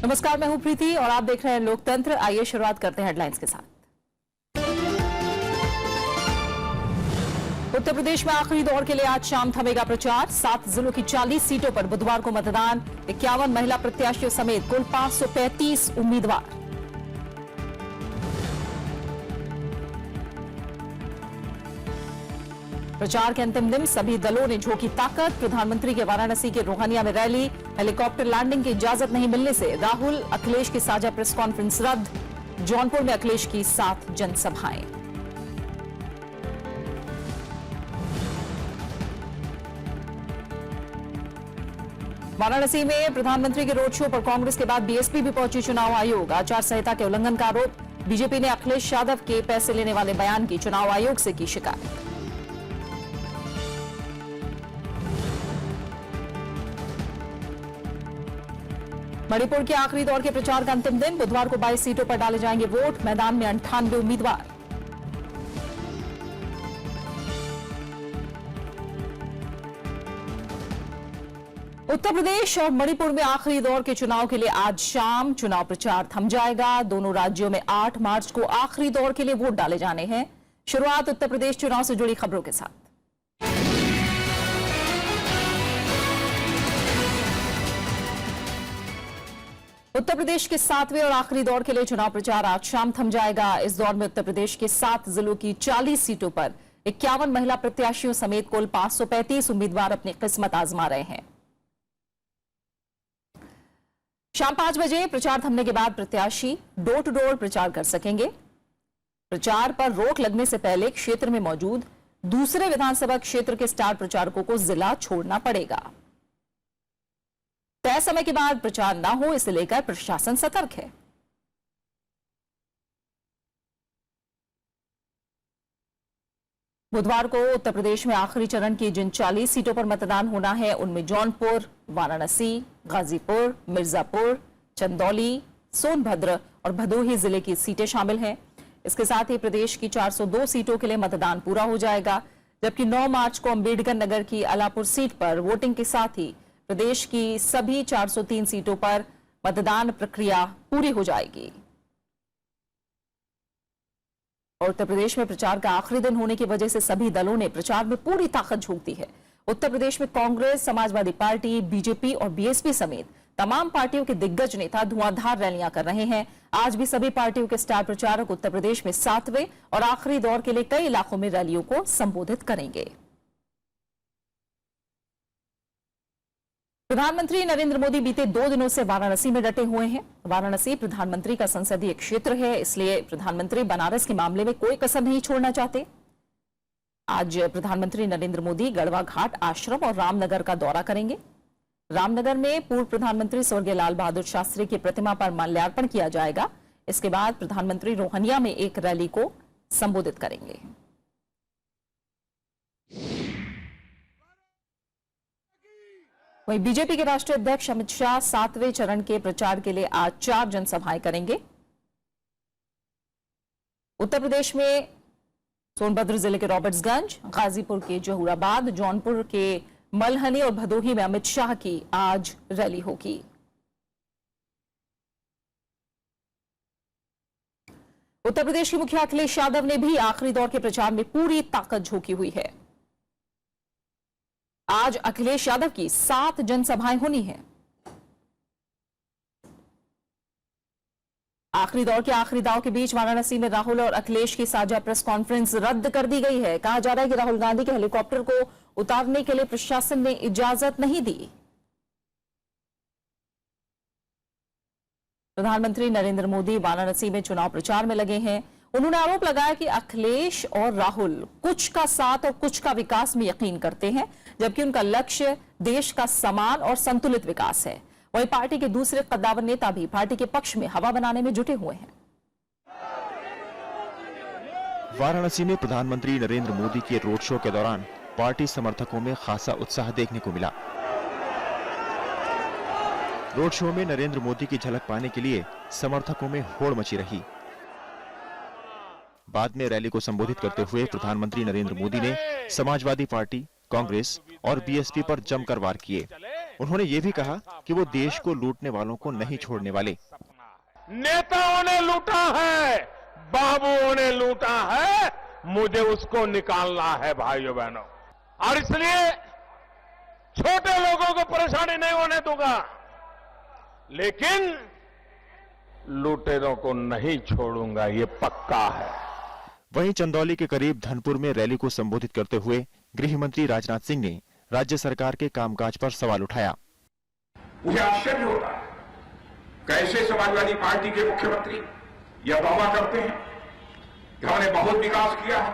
नमस्कार, मैं हूं प्रीति और आप देख रहे हैं लोकतंत्र। आइए शुरुआत करते हैं हेडलाइंस के साथ। उत्तर प्रदेश में आखिरी दौर के लिए आज शाम थमेगा प्रचार। 7 जिलों की 40 सीटों पर बुधवार को मतदान। 51 महिला प्रत्याशियों समेत कुल 535 उम्मीदवार। प्रचार के अंतिम दिन सभी दलों ने झोंकी ताकत। प्रधानमंत्री के वाराणसी के रोहनिया में रैली। हेलीकॉप्टर लैंडिंग की इजाजत नहीं मिलने से राहुल अखिलेश की साझा प्रेस कॉन्फ्रेंस रद्द। जौनपुर में अखिलेश की 7 जनसभाएं। वाराणसी में प्रधानमंत्री के रोड शो पर कांग्रेस के बाद बीएसपी भी पहुंची चुनाव आयोग। आचार संहिता के उल्लंघन का आरोप। बीजेपी ने अखिलेश यादव के पैसे लेने वाले बयान की चुनाव आयोग से की शिकायत। मणिपुर के आखिरी दौर के प्रचार का अंतिम दिन। बुधवार को 22 सीटों पर डाले जाएंगे वोट। मैदान में 98 उम्मीदवार। उत्तर प्रदेश और मणिपुर में आखिरी दौर के चुनाव के लिए आज शाम चुनाव प्रचार थम जाएगा। दोनों राज्यों में 8 मार्च को आखिरी दौर के लिए वोट डाले जाने हैं। शुरुआत उत्तर प्रदेश चुनाव से जुड़ी खबरों के साथ। उत्तर प्रदेश के 7वें और आखिरी दौर के लिए चुनाव प्रचार आज शाम थम जाएगा। इस दौर में उत्तर प्रदेश के 7 जिलों की 40 सीटों पर 51 महिला प्रत्याशियों समेत कुल 535 उम्मीदवार अपनी किस्मत आजमा रहे हैं। शाम 5 बजे प्रचार थमने के बाद प्रत्याशी डोर टू डोर प्रचार कर सकेंगे। प्रचार पर रोक लगने से पहले क्षेत्र में मौजूद दूसरे विधानसभा क्षेत्र के स्टार प्रचारकों को जिला छोड़ना पड़ेगा। तय समय के बाद प्रचार न हो, इसे लेकर प्रशासन सतर्क है। बुधवार को उत्तर प्रदेश में आखिरी चरण की जिन 40 सीटों पर मतदान होना है, उनमें जौनपुर, वाराणसी, गाजीपुर, मिर्जापुर, चंदौली, सोनभद्र और भदोही जिले की सीटें शामिल हैं। इसके साथ ही प्रदेश की 402 सीटों के लिए मतदान पूरा हो जाएगा, जबकि 9 मार्च को अंबेडकर नगर की अलापुर सीट पर वोटिंग के साथ ही प्रदेश की सभी 403 सीटों पर मतदान प्रक्रिया पूरी हो जाएगी। और उत्तर प्रदेश में प्रचार का आखिरी दिन होने की वजह से सभी दलों ने प्रचार में पूरी ताकत झोंक दी है। उत्तर प्रदेश में कांग्रेस, समाजवादी पार्टी, बीजेपी और बीएसपी समेत तमाम पार्टियों के दिग्गज नेता धुआंधार रैलियां कर रहे हैं। आज भी सभी पार्टियों के स्टार प्रचारक उत्तर प्रदेश में 7वें और आखिरी दौर के लिए कई इलाकों में रैलियों को संबोधित करेंगे। प्रधानमंत्री नरेंद्र मोदी बीते 2 दिनों से वाराणसी में डटे हुए हैं। वाराणसी प्रधानमंत्री का संसदीय क्षेत्र है, इसलिए प्रधानमंत्री बनारस के मामले में कोई कसर नहीं छोड़ना चाहते। आज प्रधानमंत्री नरेंद्र मोदी गढ़वा घाट आश्रम और रामनगर का दौरा करेंगे। रामनगर में पूर्व प्रधानमंत्री स्वर्गीय लाल बहादुर शास्त्री की प्रतिमा पर माल्यार्पण किया जाएगा। इसके बाद प्रधानमंत्री रोहनिया में एक रैली को संबोधित करेंगे। वहीं बीजेपी के राष्ट्रीय अध्यक्ष अमित शाह 7वें चरण के प्रचार के लिए आज 4 जनसभाएं करेंगे। उत्तर प्रदेश में सोनभद्र जिले के रॉबर्ट्सगंज, गाजीपुर के जहूराबाद, जौनपुर के मलहनी और भदोही में अमित शाह की आज रैली होगी। उत्तर प्रदेश के मुखिया अखिलेश यादव ने भी आखिरी दौर के प्रचार में पूरी ताकत झोंकी हुई है। आज अखिलेश यादव की 7 जनसभाएं होनी है। आखिरी दौर के आखिरी दाव के बीच वाराणसी में राहुल और अखिलेश की साझा प्रेस कॉन्फ्रेंस रद्द कर दी गई है। कहा जा रहा है कि राहुल गांधी के हेलीकॉप्टर को उतारने के लिए प्रशासन ने इजाजत नहीं दी। प्रधानमंत्री नरेंद्र मोदी वाराणसी में चुनाव प्रचार में लगे हैं। उन्होंने आरोप लगाया कि अखिलेश और राहुल कुछ का साथ और कुछ का विकास में यकीन करते हैं, जबकि उनका लक्ष्य देश का समान और संतुलित विकास है। वहीं पार्टी के दूसरे कद्दावर नेता भी पार्टी के पक्ष में हवा बनाने में जुटे हुए हैं। वाराणसी में प्रधानमंत्री नरेंद्र मोदी के रोड शो के दौरान पार्टी समर्थकों में खासा उत्साह देखने को मिला। रोड शो में नरेंद्र मोदी की झलक पाने के लिए समर्थकों में होड़ मची रही। बाद में रैली को संबोधित करते हुए प्रधानमंत्री नरेंद्र मोदी ने समाजवादी पार्टी, कांग्रेस और बीएसपी पर जमकर वार किए। उन्होंने ये भी कहा कि वो देश को लूटने वालों को नहीं छोड़ने वाले। नेताओं ने लूटा है, बाबुओं ने लूटा है, मुझे उसको निकालना है भाइयों बहनों। और इसलिए छोटे लोगों को परेशानी नहीं होने दूंगा, लेकिन लुटेरों को नहीं छोड़ूंगा, ये पक्का है। वहीं चंदौली के करीब धनपुर में रैली को संबोधित करते हुए गृह मंत्री राजनाथ सिंह ने राज्य सरकार के कामकाज पर सवाल उठाया। मुझे आश्चर्य होता है कैसे समाजवादी पार्टी के मुख्यमंत्री यह दावा करते हैं कि हमने बहुत विकास किया है,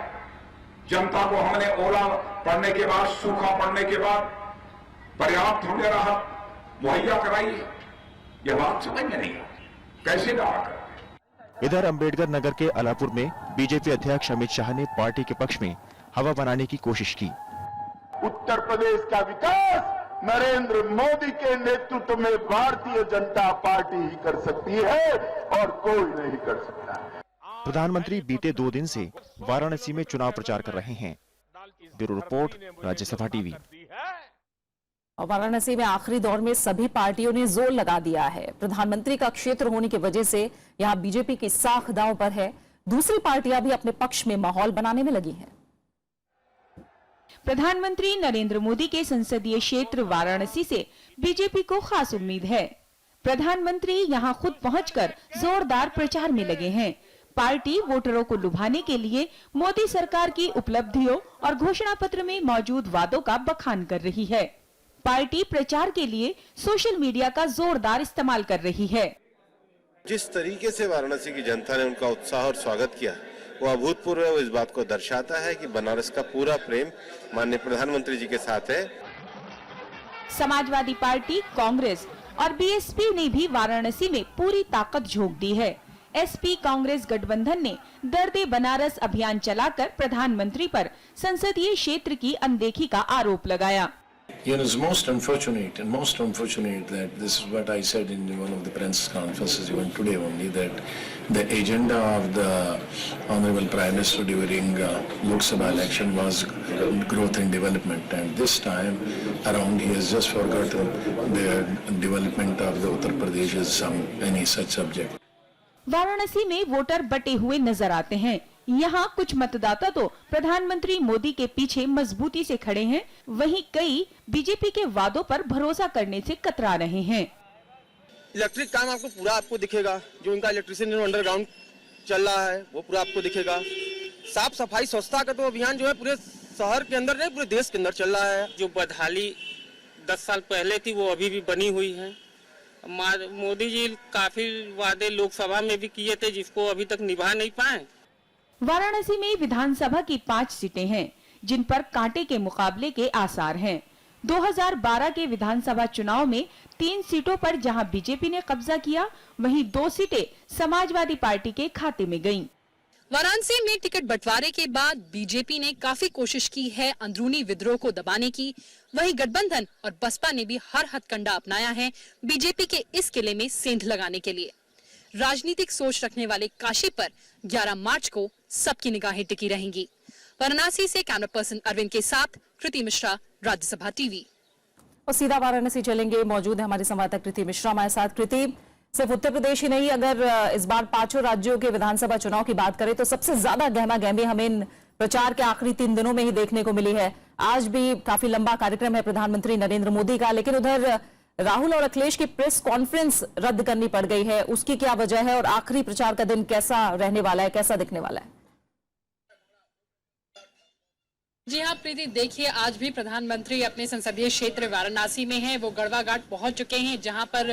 जनता को हमने ओला पड़ने के बाद, सूखा पड़ने के बाद पर्याप्त हमने राहत मुहैया कराई है। यह बात समझ में नहीं आती, कैसे दावा करते हैं। इधर अंबेडकर नगर के अलापुर में बीजेपी अध्यक्ष अमित शाह ने पार्टी के पक्ष में हवा बनाने की कोशिश की। उत्तर प्रदेश का विकास नरेंद्र मोदी के नेतृत्व में भारतीय जनता पार्टी ही कर सकती है और कोई नहीं कर सकता है। प्रधानमंत्री बीते 2 दिन से वाराणसी में चुनाव प्रचार कर रहे हैं। Bureau report, Rajya Sabha TV. और वाराणसी में आखिरी दौर में सभी पार्टियों ने जोर लगा दिया है। प्रधानमंत्री का क्षेत्र होने की वजह से यहां बीजेपी की साख दांव पर है। दूसरी पार्टियां भी अपने पक्ष में माहौल बनाने में लगी हैं। प्रधानमंत्री नरेंद्र मोदी के संसदीय क्षेत्र वाराणसी से बीजेपी को खास उम्मीद है। प्रधानमंत्री यहां खुद पहुंचकर जोरदार प्रचार में लगे हैं। पार्टी वोटरों को लुभाने के लिए मोदी सरकार की उपलब्धियों और घोषणा पत्र में मौजूद वादों का बखान कर रही है। पार्टी प्रचार के लिए सोशल मीडिया का जोरदार इस्तेमाल कर रही है। जिस तरीके से वाराणसी की जनता ने उनका उत्साह और स्वागत किया वो अभूतपूर्व है। वो इस बात को दर्शाता है कि बनारस का पूरा प्रेम माननीय प्रधानमंत्री जी के साथ है। समाजवादी पार्टी, कांग्रेस और बीएसपी ने भी वाराणसी में पूरी ताकत झोंक दी है। एसपी कांग्रेस गठबंधन ने दर्दे बनारस अभियान चलाकर प्रधानमंत्री पर संसदीय क्षेत्र की अनदेखी का आरोप लगाया। It's most unfortunate that this is what I said in one of the press conferences even today only, that the agenda of the Honorable Prime Minister during Lok Sabha election was growth and development, and this time around he has just forgotten the development of the Uttar Pradesh as any such subject. Varanasi में voter बटे हुए नजर आते हैं। यहाँ कुछ मतदाता तो प्रधानमंत्री मोदी के पीछे मजबूती से खड़े हैं, वहीं कई बीजेपी के वादों पर भरोसा करने से कतरा रहे हैं। इलेक्ट्रिक काम आपको पूरा आपको दिखेगा, जो इनका इलेक्ट्रिसिटी अंडरग्राउंड चल रहा है वो पूरा आपको दिखेगा। साफ सफाई स्वच्छता का तो अभियान जो है पूरे शहर के अंदर नहीं पूरे देश के अंदर चल रहा है। जो बदहाली 10 साल पहले थी वो अभी भी बनी हुई है। मोदी जी काफी वादे लोकसभा में भी किए थे जिसको अभी तक निभा नहीं पाए। वाराणसी में विधानसभा की 5 सीटें हैं जिन पर कांटे के मुकाबले के आसार हैं। 2012 के विधानसभा चुनाव में 3 सीटों पर जहां बीजेपी ने कब्जा किया, वहीं 2 सीटें समाजवादी पार्टी के खाते में गईं। वाराणसी में टिकट बंटवारे के बाद बीजेपी ने काफी कोशिश की है अंदरूनी विद्रोह को दबाने की। वहीं गठबंधन और बसपा ने भी हर हथकंडा अपनाया है बीजेपी के इस किले में सेंध लगाने के लिए। राजनीतिक सोच रखने वाले काशी पर 11 मार्च को सबकी निगाहें टिकी रहेंगी। वाराणसी से कैमरा पर्सन अरविंद के साथ कृति मिश्रा, राज्यसभा टीवी। और सीधा वाराणसी चलेंगे, मौजूद है हमारी संवाददाता कृति मिश्रा हमारे साथ। कृति, सिर्फ उत्तर प्रदेश ही नहीं, अगर इस बार 5 राज्यों के विधानसभा चुनाव की बात करें तो सबसे ज्यादा गहमा गहमी हमें इन प्रचार के आखिरी 3 दिनों में ही देखने को मिली है। आज भी काफी लंबा कार्यक्रम है प्रधानमंत्री नरेंद्र मोदी का, लेकिन उधर राहुल और अखिलेश की प्रेस कॉन्फ्रेंस रद्द करनी पड़ गई है। उसकी क्या वजह है और आखिरी प्रचार का दिन कैसा रहने वाला है, कैसा दिखने वाला है? जी हाँ प्रीति, देखिए आज भी प्रधानमंत्री अपने संसदीय क्षेत्र वाराणसी में हैं। वो गढ़वा घाट पहुंच चुके हैं जहां पर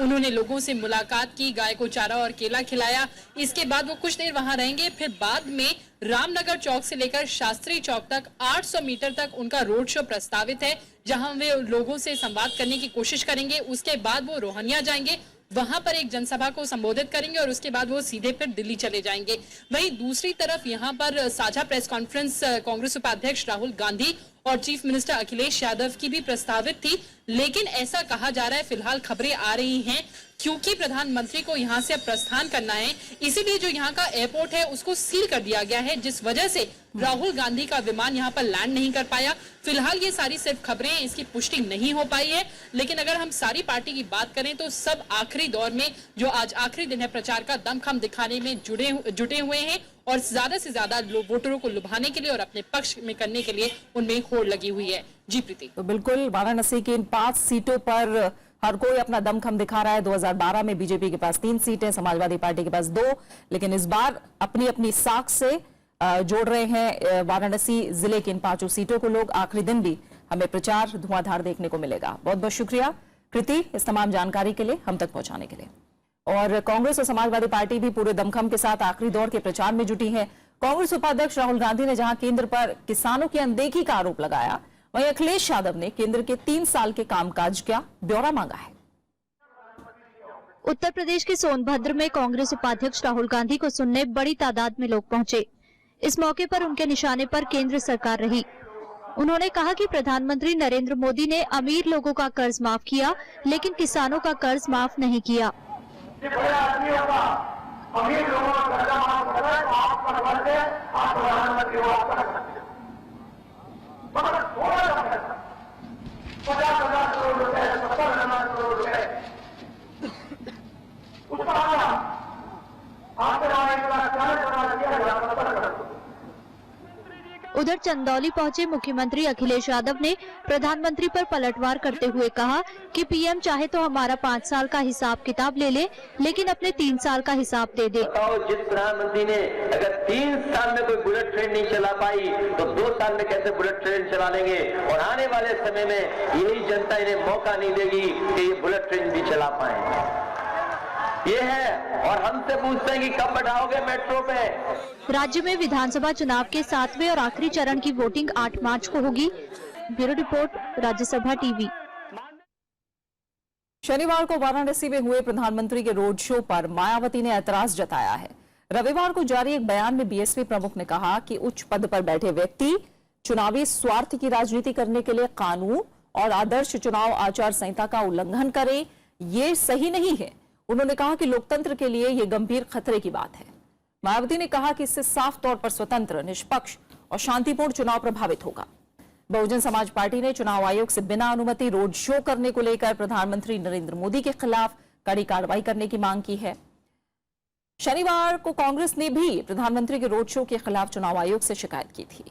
उन्होंने लोगों से मुलाकात की, गाय को चारा और केला खिलाया। इसके बाद वो कुछ देर वहां रहेंगे, फिर बाद में रामनगर चौक से लेकर शास्त्री चौक तक 800 मीटर तक उनका रोड शो प्रस्तावित है, जहां वे लोगों से संवाद करने की कोशिश करेंगे। उसके बाद वो रोहनिया जाएंगे, वहां पर एक जनसभा को संबोधित करेंगे और उसके बाद वो सीधे फिर दिल्ली चले जाएंगे। वहीं दूसरी तरफ यहां पर साझा प्रेस कॉन्फ्रेंस कांग्रेस उपाध्यक्ष राहुल गांधी और चीफ मिनिस्टर अखिलेश यादव की भी प्रस्तावित थी, लेकिन ऐसा कहा जा रहा है, फिलहाल खबरें आ रही हैं, क्योंकि प्रधानमंत्री को यहां से अब प्रस्थान करना है, इसीलिए जो यहां का एयरपोर्ट है उसको सील कर दिया गया है, जिस वजह से राहुल गांधी का विमान यहां पर लैंड नहीं कर पाया। फिलहाल ये सारी सिर्फ खबरें हैं, इसकी पुष्टि नहीं हो पाई है, लेकिन अगर हम सारी पार्टी की बात करें तो सब आखिरी दौर में, जो आज आखिरी दिन है प्रचार का, दमखम दिखाने में जुटे हुए हैं और ज्यादा से ज्यादा वोटरों को लुभाने के लिए और अपने पक्ष में करने के लिए उनमें होड़ लगी हुई है। जी प्रीति। तो बिल्कुल वाराणसी की इन 5 सीटों पर हर कोई अपना दमखम दिखा रहा है। 2012 में बीजेपी के पास 3 सीटें, समाजवादी पार्टी के पास 2, लेकिन इस बार अपनी अपनी साख से जोड़ रहे हैं वाराणसी जिले की इन 5 सीटों को लोग। आखिरी दिन भी हमें प्रचार धुआंधार देखने को मिलेगा। बहुत बहुत शुक्रिया कृति इस तमाम जानकारी के लिए, हम तक पहुंचाने के लिए। और कांग्रेस और समाजवादी पार्टी भी पूरे दमखम के साथ आखिरी दौर के प्रचार में जुटी है। कांग्रेस उपाध्यक्ष राहुल गांधी ने जहां केंद्र पर किसानों की अनदेखी का आरोप लगाया, वहीं अखिलेश यादव ने केंद्र के 3 साल के कामकाज का ब्यौरा मांगा है। उत्तर प्रदेश के सोनभद्र में कांग्रेस उपाध्यक्ष राहुल गांधी को सुनने बड़ी तादाद में लोग पहुंचे। इस मौके पर उनके निशाने पर केंद्र सरकार रही। उन्होंने कहा कि प्रधानमंत्री नरेंद्र मोदी ने अमीर लोगों का कर्ज माफ किया, लेकिन किसानों का कर्ज माफ नहीं किया। उधर चंदौली पहुंचे मुख्यमंत्री अखिलेश यादव ने प्रधानमंत्री पर पलटवार करते हुए कहा कि पीएम चाहे तो हमारा 5 साल का हिसाब किताब ले ले, लेकिन अपने 3 साल का हिसाब दे दे। जिस प्रधानमंत्री ने अगर 3 साल में कोई बुलेट ट्रेन नहीं चला पाई तो 2 साल में कैसे बुलेट ट्रेन चला लेंगे, और आने वाले समय में यही जनता इन्हें मौका नहीं देगी कि ये बुलेट ट्रेन भी चला पाए। ये है, और हमसे पूछते हैं कि कब बैठाओगे मेट्रो पे। राज्य में विधानसभा चुनाव के 7वें और आखिरी चरण की वोटिंग 8 मार्च को होगी। Bureau report, Rajya Sabha TV. शनिवार को वाराणसी में हुए प्रधानमंत्री के रोड शो पर मायावती ने ऐतराज जताया है। रविवार को जारी एक बयान में बीएसपी प्रमुख ने कहा कि उच्च पद पर बैठे व्यक्ति चुनावी स्वार्थ की राजनीति करने के लिए कानून और आदर्श चुनाव आचार संहिता का उल्लंघन करें, ये सही नहीं है। उन्होंने कहा कि लोकतंत्र के लिए यह गंभीर खतरे की बात है। मायावती ने कहा कि इससे साफ तौर पर स्वतंत्र, निष्पक्ष और शांतिपूर्ण चुनाव प्रभावित होगा। बहुजन समाज पार्टी ने चुनाव आयोग से बिना अनुमति रोड शो करने को लेकर प्रधानमंत्री नरेंद्र मोदी के खिलाफ कड़ी कार्रवाई करने की मांग की है। शनिवार को कांग्रेस ने भी प्रधानमंत्री के रोड शो के खिलाफ चुनाव आयोग से शिकायत की थी।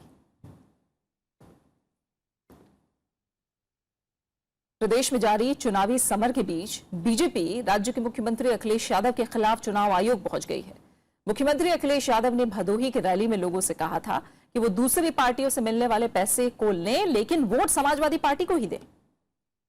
प्रदेश में जारी चुनावी समर के बीच बीजेपी राज्य के मुख्यमंत्री अखिलेश यादव के खिलाफ चुनाव आयोग पहुंच गई है। मुख्यमंत्री अखिलेश यादव ने भदोही की रैली में लोगों से कहा था कि वो दूसरी पार्टियों से मिलने वाले पैसे को लें, लेकिन वोट समाजवादी पार्टी को ही दें।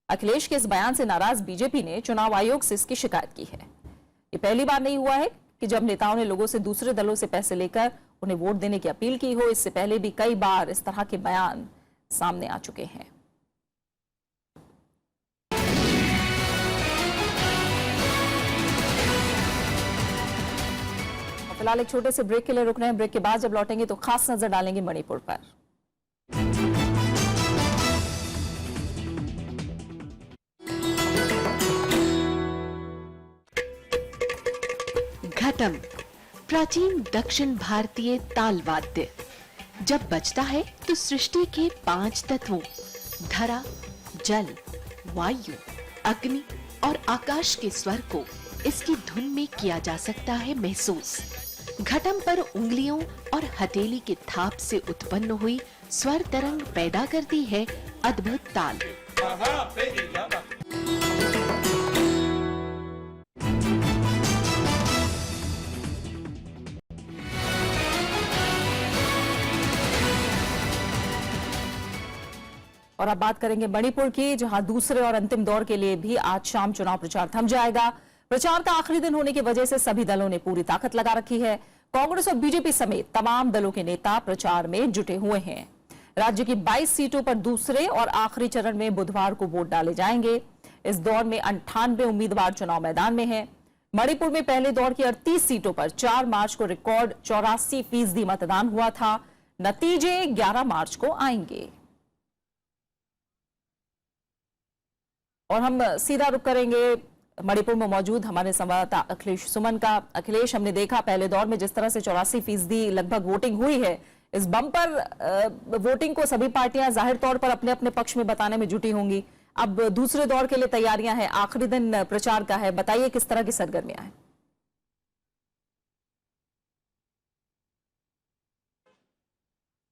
अखिलेश के इस बयान से नाराज बीजेपी ने चुनाव आयोग से इसकी शिकायत की है। ये पहली बार नहीं हुआ है कि जब नेताओं ने लोगों से दूसरे दलों से पैसे लेकर उन्हें वोट देने की अपील की हो। इससे पहले भी कई बार इस तरह के बयान सामने आ चुके हैं। फिलहाल एक छोटे से ब्रेक के लिए रुक रहे हैं। ब्रेक के बाद जब लौटेंगे तो खास नजर डालेंगे मणिपुर पर। घटम, प्राचीन दक्षिण भारतीय ताल वाद्य। जब बजता है तो सृष्टि के 5 तत्वों धरा, जल, वायु, अग्नि और आकाश के स्वर को इसकी धुन में किया जा सकता है महसूस। घटम पर उंगलियों और हथेली के थाप से उत्पन्न हुई स्वर तरंग पैदा करती है अद्भुत ताल। और अब बात करेंगे मणिपुर की, जहां दूसरे और अंतिम दौर के लिए भी आज शाम चुनाव प्रचार थम जाएगा। प्रचार का आखिरी दिन होने की वजह से सभी दलों ने पूरी ताकत लगा रखी है। कांग्रेस और बीजेपी समेत तमाम दलों के नेता प्रचार में जुटे हुए हैं। राज्य की 22 सीटों पर दूसरे और आखिरी चरण में बुधवार को वोट डाले जाएंगे। इस दौर में 98 उम्मीदवार चुनाव मैदान में हैं। मणिपुर में पहले दौर की 38 सीटों पर 4 मार्च को रिकॉर्ड 84% मतदान हुआ था। नतीजे 11 मार्च को आएंगे। और हम सीधा रुख करेंगे मणिपुर में मौजूद हमारे संवाददाता अखिलेश सुमन का। अखिलेश, हमने देखा पहले दौर में जिस तरह से 84% लगभग वोटिंग हुई है, इस बम्पर वोटिंग को सभी पार्टियां जाहिर तौर पर अपने अपने पक्ष में बताने में जुटी होंगी। अब दूसरे दौर के लिए तैयारियां हैं, आखिरी दिन प्रचार का है, बताइए किस तरह की सरगर्मियां हैं?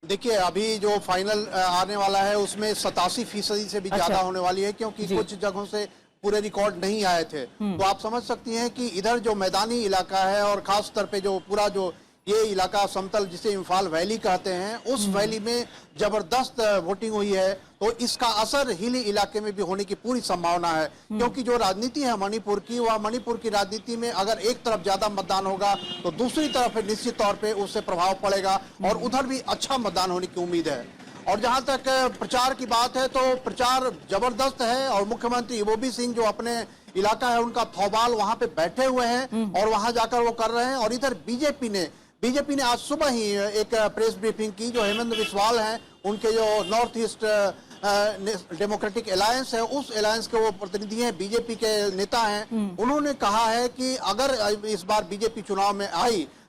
देखिए, अभी जो फाइनल आने वाला है उसमें 87% से भी ज्यादा होने वाली है, क्योंकि कुछ जगहों से पूरे रिकॉर्ड नहीं आए थे। तो आप समझ सकती हैं कि इधर जो मैदानी इलाका है और खास तौर पे जो पूरा जो ये इलाका समतल जिसे इम्फाल वैली कहते हैं, उस वैली में जबरदस्त वोटिंग हुई है। तो इसका असर हिली इलाके में भी होने की पूरी संभावना है, क्योंकि जो राजनीति है मणिपुर की, वह मणिपुर की राजनीति में अगर एक तरफ ज्यादा मतदान होगा तो दूसरी तरफ निश्चित तौर पे उससे प्रभाव पड़ेगा और उधर भी अच्छा मतदान होने की उम्मीद है। और जहां तक प्रचार की बात है तो प्रचार जबरदस्त है और मुख्यमंत्री इबोबी सिंह जो अपने इलाका है उनका थौबाल वहां पे बैठे हुए हैं और वहां जाकर वो कर रहे हैं। और इधर बीजेपी ने आज सुबह ही एक प्रेस ब्रीफिंग की। जो हेमंत बिस्वाल हैं, उनके जो नॉर्थ ईस्ट डेमोक्रेटिक अलायंस है, उस अलायंस के वो प्रतिनिधि हैं, बीजेपी के नेता हैं। उन्होंने कहा है कि अगर इस बार बीजेपी चुनाव में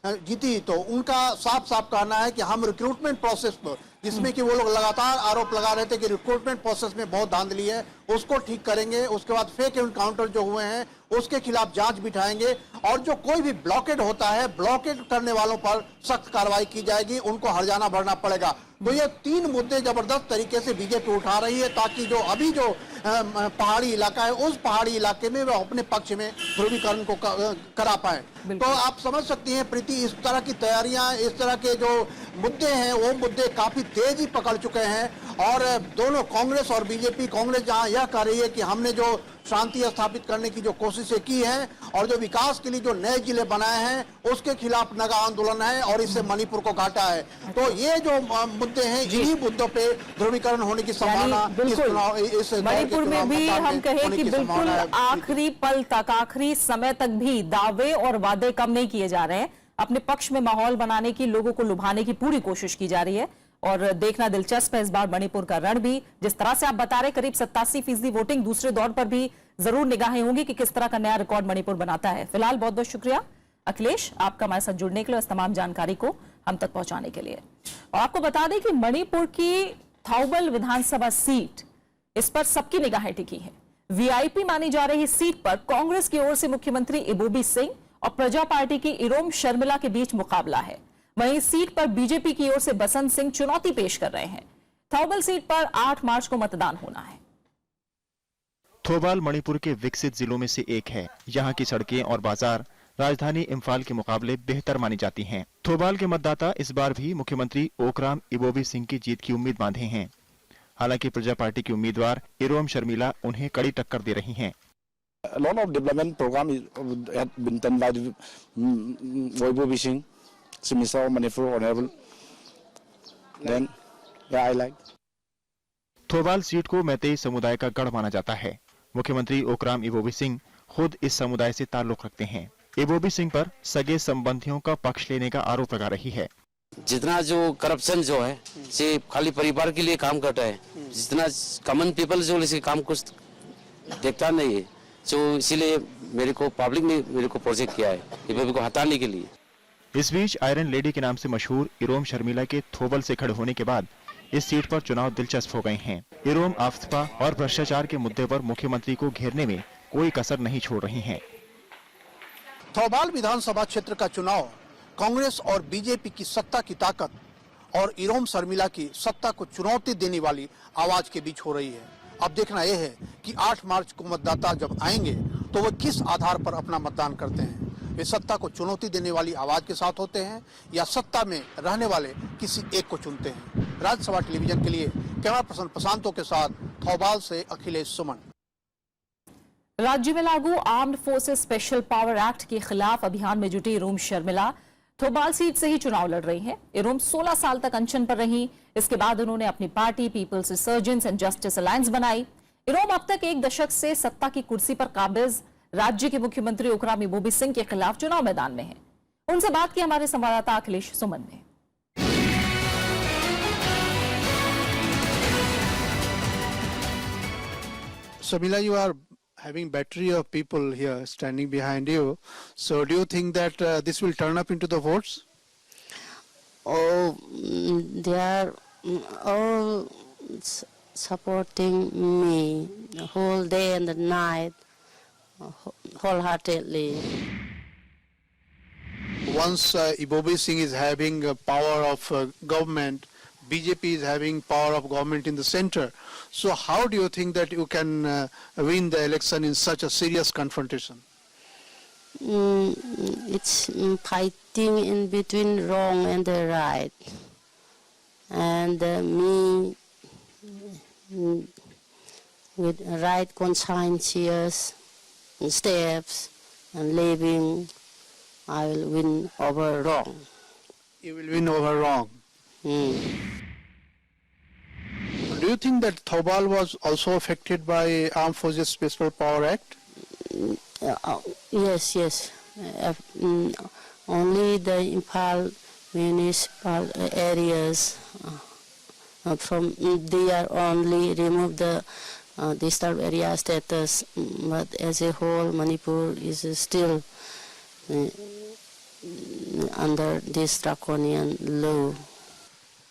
जीती तो उनका साफ साफ कहना है कि हम रिक्रूटमेंट प्रोसेस पर, जिसमें कि वो लोग लगातार आरोप लगा रहे थे कि रिक्रूटमेंट प्रोसेस में बहुत धांधली है, उसको ठीक करेंगे। उसके बाद फेक एनकाउंटर जो हुए हैं उसके खिलाफ जांच बिठाएंगे और जो कोई भी ब्लॉकेड होता है, ब्लॉकेड करने वालों पर सख्त कार्रवाई की जाएगी, उनको हर्जाना भरना पड़ेगा। तो ये 3 मुद्दे जबरदस्त तरीके से बीजेपी उठा रही है ताकि जो अभी जो पहाड़ी इलाका है, उस पहाड़ी इलाके में वो अपने पक्ष में ध्रुवीकरण को करा पाए। तो आप समझ सकती हैं प्रीति, इस तरह की तैयारियां, इस तरह के जो मुद्दे हैं वो मुद्दे काफी तेजी पकड़ चुके हैं। और दोनों कांग्रेस और बीजेपी, कांग्रेस जहां यह कह रही है कि हमने जो शांति स्थापित करने की जो कोशिशें की हैं और जो विकास के लिए जो नए जिले बनाए हैं उसके खिलाफ नगा आंदोलन है और इससे मणिपुर को घाटा है। तो ये जो मुद्दे हैं, इन्हीं मुद्दों पे ध्रुवीकरण होने की संभावना इस मणिपुर में भी हम कहें कि बिल्कुल आखिरी पल तक, आखिरी समय तक भी दावे और वादे कम नहीं किए जा रहे हैं। अपने पक्ष में माहौल बनाने की, लोगों को लुभाने की पूरी कोशिश की जा रही है। और देखना दिलचस्प है इस बार मणिपुर का रण भी। जिस तरह से आप बता रहे करीब 87% वोटिंग, दूसरे दौर पर भी जरूर निगाहें होंगी कि किस तरह का नया रिकॉर्ड मणिपुर बनाता है। फिलहाल बहुत बहुत शुक्रिया अखिलेश, आपका हमारे साथ जुड़ने के लिए, इस तमाम जानकारी को हम तक पहुंचाने के लिए। और आपको बता दें कि मणिपुर की थौबल विधानसभा सीट, इस पर सबकी निगाहें टिकी है। वीआईपी मानी जा रही सीट पर कांग्रेस की ओर से मुख्यमंत्री इबोबी सिंह और प्रजा पार्टी की इरोम शर्मिला के बीच मुकाबला है। वहीं सीट पर बीजेपी की ओर से बसंत सिंह चुनौती पेश कर रहे हैं। थौबल सीट पर 8 मार्च को मतदान होना है। थौबाल मणिपुर के विकसित जिलों में से एक है। यहाँ की सड़कें और बाजार राजधानी इम्फाल के मुकाबले बेहतर मानी जाती हैं। थौबाल के मतदाता इस बार भी मुख्यमंत्री ओकराम इबोबी सिंह की जीत की उम्मीद बांधे हैं। हालांकि प्रजा पार्टी की उम्मीदवार इरोम शर्मिला उन्हें कड़ी टक्कर दे रही हैं। A lot of development program had been done by Ibobi Singh, Minister of Manipur, Honorable. Then, yeah, I like. Thoubal seat को मैतेई समुदाय का गढ़ माना जाता है। मुख्यमंत्री ओकराम इबोबी सिंह खुद इस समुदाय से ताल्लुक रखते हैं। इबोबी सिंह पर सगे संबंधियों का पक्ष लेने का आरोप लगा रही है। जितना जो करप्शन जो है सिर्फ खाली परिवार के लिए काम करता है, जितना कॉमन पीपल जो इसे काम कुछ देखता नहीं है, जो इसीलिए मेरे को पब्लिक ने मेरे को प्रोजेक्ट किया है इबोबी को हटाने के लिए। इस बीच आयरन लेडी के नाम से मशहूर इरोम शर्मिला के थौबल से खड़े होने के बाद इस सीट पर चुनाव दिलचस्प हो गए हैं। इरोम आफ्तपा और भ्रष्टाचार के मुद्दे पर मुख्यमंत्री को घेरने में कोई कसर नहीं छोड़ रही हैं। थौबाल विधानसभा क्षेत्र का चुनाव कांग्रेस और बीजेपी की सत्ता की ताकत और इरोम शर्मिला की सत्ता को चुनौती देने वाली आवाज के बीच हो रही है। अब देखना यह है कि 8 मार्च को मतदाता जब आएंगे तो वो किस आधार पर अपना मतदान करते हैं। वे सत्ता को चुनौती देने वाली आवाज के साथ होते हैं या सत्ता में रहने वाले किसी एक को चुनते हैं। राज्यसभा टेलीविजन के लिए कैमरा पर्सन प्रशांतों के साथ थौबाल से अखिलेश सुमन। राज्य में लागू armed forces special power act के खिलाफ अभियान में जुटी इरोम शर्मिला थौबाल सीट से ही चुनाव लड़ रही हैं। इरोम 16 साल तक अनशन पर रही। इसके बाद उन्होंने अपनी party people's resurgence and justice alliance बनाई। इरोम अब तक 1 दशक से सत्ता की कुर्सी पर काबिज राज्य के मुख्यमंत्री ओकराम इबोबी सिंह के खिलाफ चुनाव मैदान में है। उनसे बात की हमारे संवाददाता अखिलेश सुमन ने। Samila, you are having battery of people here standing behind you. So do you think that this will turn up into the votes? Oh, they are all supporting me the whole day and the night, wholeheartedly. Once Ibobi Singh is having power of government, BJP is having power of government in the center. So how do you think that you can win the election in such a serious confrontation? It's fighting in between wrong and the right. And me, with right conscientious steps and living, I will win over wrong. You will win over wrong. Do you think that Thobal was also affected by Armed Forces Special Power Act? Yes. Only the Imphal municipal areas from they are only remove the disturbed area status, but as a whole Manipur is still under this draconian law.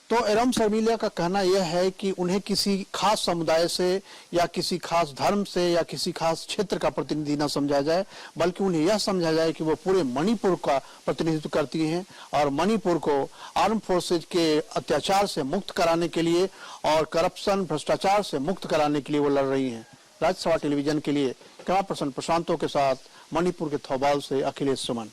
तो एरम शर्मिला का कहना यह है कि उन्हें किसी खास समुदाय से या किसी खास धर्म से या किसी खास क्षेत्र का प्रतिनिधि न समझा जाए, बल्कि उन्हें यह समझा जाए कि वो पूरे मणिपुर का प्रतिनिधित्व करती हैं और मणिपुर को आर्म फोर्सेज के अत्याचार से मुक्त कराने के लिए और करप्शन भ्रष्टाचार से मुक्त कराने के लिए वो लड़ रही हैं। राज्यसभा टेलीविजन के लिए कैमरा पर्सन प्रशांतों के साथ मणिपुर के थौबाल से अखिलेश सुमन।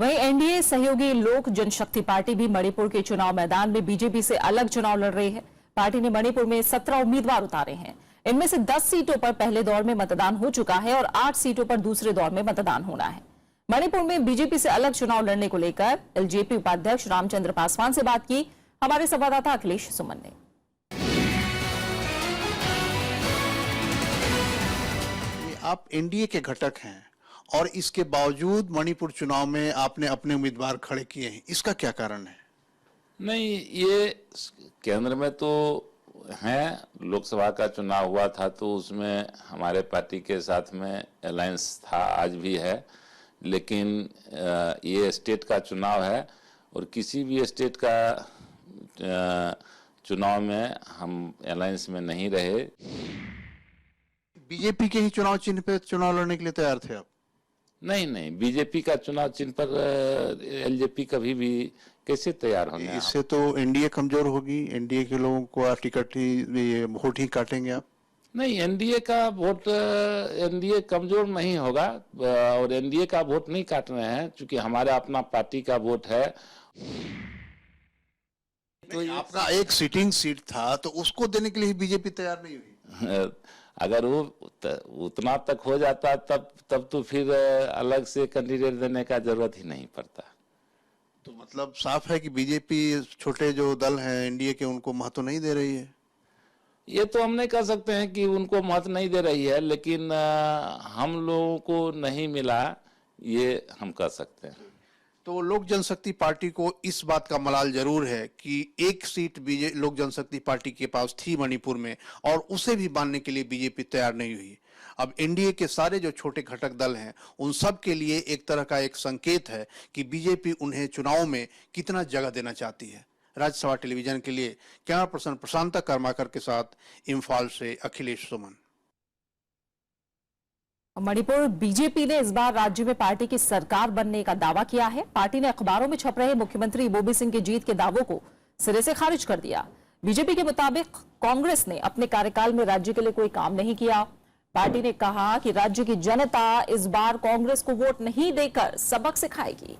वहीं एनडीए सहयोगी लोक जनशक्ति पार्टी भी मणिपुर के चुनाव मैदान में बीजेपी से अलग चुनाव लड़ रही है। पार्टी ने मणिपुर में 17 उम्मीदवार उतारे हैं। इनमें से 10 सीटों पर पहले दौर में मतदान हो चुका है और 8 सीटों पर दूसरे दौर में मतदान होना है। मणिपुर में बीजेपी से अलग चुनाव लड़ने को लेकर एलजेपी उपाध्यक्ष रामचंद्र पासवान से बात की हमारे संवाददाता अखिलेश सुमन ने। आप एनडीए के घटक हैं और इसके बावजूद मणिपुर चुनाव में आपने अपने उम्मीदवार खड़े किए हैं, इसका क्या कारण है? नहीं, ये केंद्र में तो है, लोकसभा का चुनाव हुआ था तो उसमें हमारे पार्टी के साथ में अलायंस था, आज भी है, लेकिन ये स्टेट का चुनाव है और किसी भी स्टेट का चुनाव में हम अलायंस में नहीं रहे। बीजेपी के ही चुनाव चिन्ह पे चुनाव लड़ने के लिए तैयार थे आप? नहीं, बीजेपी का चुनाव चिन्ह पर एलजेपी कभी भी कैसे तैयार होंगे? इससे तो एनडीए कमजोर होगी, एनडीए के लोगों को टिकट ही वोट ही काटेंगे आप? नहीं, एनडीए का वोट, एनडीए कमजोर नहीं होगा और एनडीए का वोट नहीं काट रहे हैं, क्योंकि हमारा अपना पार्टी का वोट है। तो आपका एक सिटिंग सीट था तो उसको देने के लिए बीजेपी तैयार नहीं हुई? अगर वो उतना तक हो जाता तब तो फिर अलग से कैंडिडेट देने का जरूरत ही नहीं पड़ता। तो मतलब साफ है कि बीजेपी छोटे जो दल हैं एनडीए के उनको महत्व नहीं दे रही है। ये तो हम नहीं कह सकते हैं कि उनको महत्व नहीं दे रही है, लेकिन हम लोगों को नहीं मिला, ये हम कह सकते हैं। तो लोक जनशक्ति पार्टी को इस बात का मलाल जरूर है कि एक सीट लोक जनशक्ति पार्टी के पास थी मणिपुर में और उसे भी मानने के लिए बीजेपी तैयार नहीं हुई। अब एनडीए के सारे जो छोटे घटक दल हैं उन सब के लिए एक तरह का एक संकेत है कि बीजेपी उन्हें चुनाव में कितना जगह देना चाहती है। राज्यसभा टेलीविजन के लिए कैमरा पर्सन प्रशांत कर्माकर के साथ इम्फाल से अखिलेश सुमन। मणिपुर बीजेपी ने इस बार राज्य में पार्टी की सरकार बनने का दावा किया है। पार्टी ने अखबारों में छप रहे मुख्यमंत्री इबोबी सिंह की जीत के दावों को सिरे से खारिज कर दिया। बीजेपी के मुताबिक कांग्रेस ने अपने कार्यकाल में राज्य के लिए कोई काम नहीं किया। पार्टी ने कहा कि राज्य की जनता इस बार कांग्रेस को वोट नहीं देकर सबक सिखाएगी।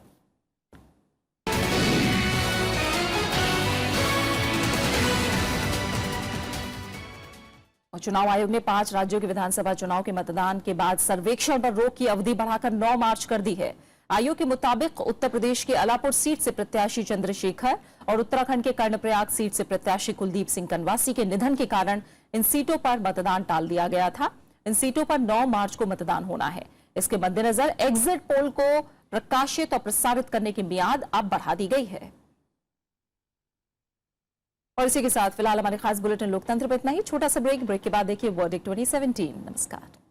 चुनाव आयोग ने 5 राज्यों के विधानसभा चुनाव के मतदान के बाद सर्वेक्षण पर रोक की अवधि बढ़ाकर 9 मार्च कर दी है। आयोग के मुताबिक उत्तर प्रदेश के अलापुर सीट से प्रत्याशी चंद्रशेखर और उत्तराखंड के कर्णप्रयाग सीट से प्रत्याशी कुलदीप सिंह कनवासी के निधन के कारण इन सीटों पर मतदान टाल दिया गया था। इन सीटों पर 9 मार्च को मतदान होना है। इसके मद्देनजर एग्जिट पोल को प्रकाशित और प्रसारित करने की मियाद अब बढ़ा दी गई है। और इसी के साथ फिलहाल हमारे खास बुलेटिन लोकतंत्र पर इतना ही। छोटा सा ब्रेक के बाद देखिए वर्डिक्ट 2017। नमस्कार।